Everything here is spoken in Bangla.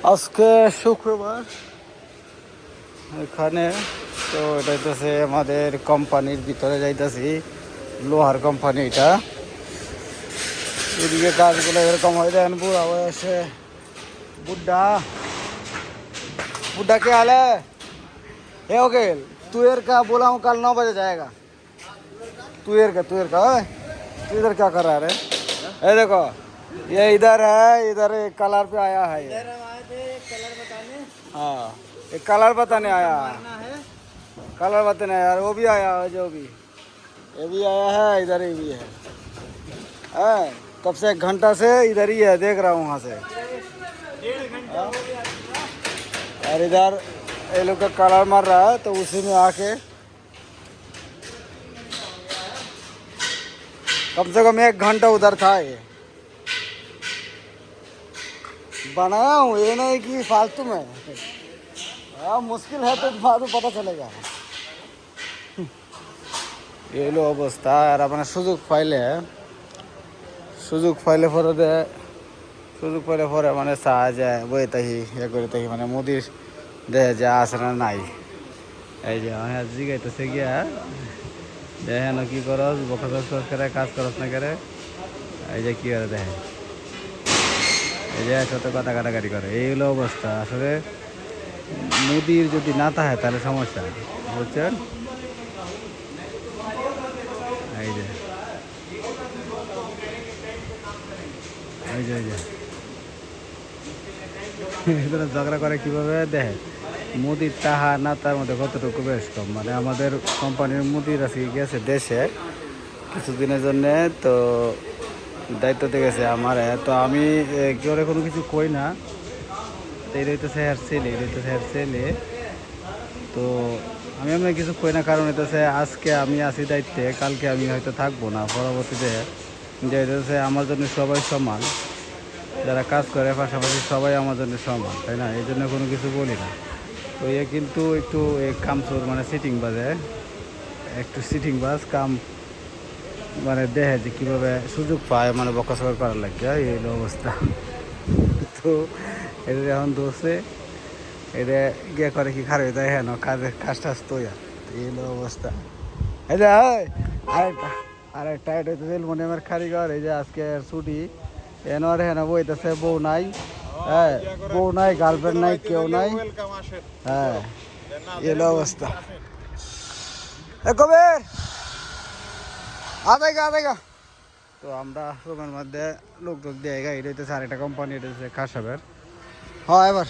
আজকে শুক্রবার এখানে তো এটা হইতেছে আমাদের কোম্পানির ভিতরে যাইতেছি, লোহার কোম্পানি এটা। এদিকে কাজগুলো এরকম হয়ে দেন, বুড়া বয়সে बुड्ढा बुड्ढा क्या हाल है? हे ओकेल तुएर का बोला हूँ कल 9 बजे जाएगा। तुएर का ओए, तू इधर क्या कर रहा है रे? ये देखो ये इधर है, इधर एक कलर पे आया है। इधर हम आए थे कलर बताने। हाँ एक कलर बताने आया है, कलर बताने यार। वो भी आया है, जो भी ये भी आया है, इधर ही भी है। तब से 1 घंटा से इधर ही है, देख रहा हूँ वहाँ से। और इधर ये लोग का कलर मार रहा है, तो उसी में आके कम से कम 1 घंटा उधर था। ये बनाया हूँ, ये नहीं कि फालतू में। हाँ मुश्किल है तो बाद में पता चलेगा। ये लो अवस्था আর আপনার সুযোগ পাইলে সুযোগ পাইলে পরে মানে চাওয়া যায় বই তাহি ইয়ে করে তাহি মানে মুদির দেহে যা আছে না নাই। এই যে আমার জিগাইতেছে গিয়া দেখে না কি করস, বকস করে কাজ করস না করে। এই যে কি করে দেখে, এই যে একসাথে কথা কাটাকাটি করে। এই হলো অবস্থা। আসলে মুদির যদি না থাকে তাহলে সমস্যা, বুঝছেন? এই যে এই যে এদের ঝগড়া করে কিভাবে দেখে। মুদির তাহা না তার মধ্যে কতটুকু বেশ কম। মানে আমাদের কোম্পানির মুদির আছে গেছে দেশে কিছুদিনের জন্যে, তো দায়িত্বতে গেছে আমার। তো আমি কেউ কোনো কিছু কই না, এই রইতেছে হেয়ার ছেলে। তো আমি আপনার কিছু কই না, কারণ হইতেছে আজকে আমি আছি দায়িত্বে, কালকে আমি হয়তো থাকবো না। পরবর্তীতে যে হইতেছে আমার জন্য সবাই সমান, যারা কাজ করে পাশাপাশি সবাই আমার জন্য সমান, তাই না? এই জন্য কোনো কিছু বলি না। তো এ কিন্তু একটু কামচোর, মানে সিটিং বাজে, একটু সিটিং বাজ কাম, মানে দেখে যে কীভাবে সুযোগ পায় মানে বকাসকা করার লাগে। এই অবস্থা। তো এটা এখন দোষে এটা গিয়ে করে কি খারাপ দেয় হেন কাজ টাজ তো এই অবস্থা। এই যে আরেকটা এটা হইতেছে অ্যালুমিনিয়ামের কারিগর। এই যে আজকে ছুটি, এনার হেন বইতেছে বউ নাই, হ্যাঁ বউ নাই, গার্লফ্রেন্ড নাই, কেউ নাই। হ্যাঁ এলো অবস্থা। কবির আবেগা। তো আমরা রুমের মধ্যে লোক দিয়ে এটা হইতেছে আরেকটা কোম্পানি, এটা হচ্ছে খাসাবের। হ্যাঁ এবার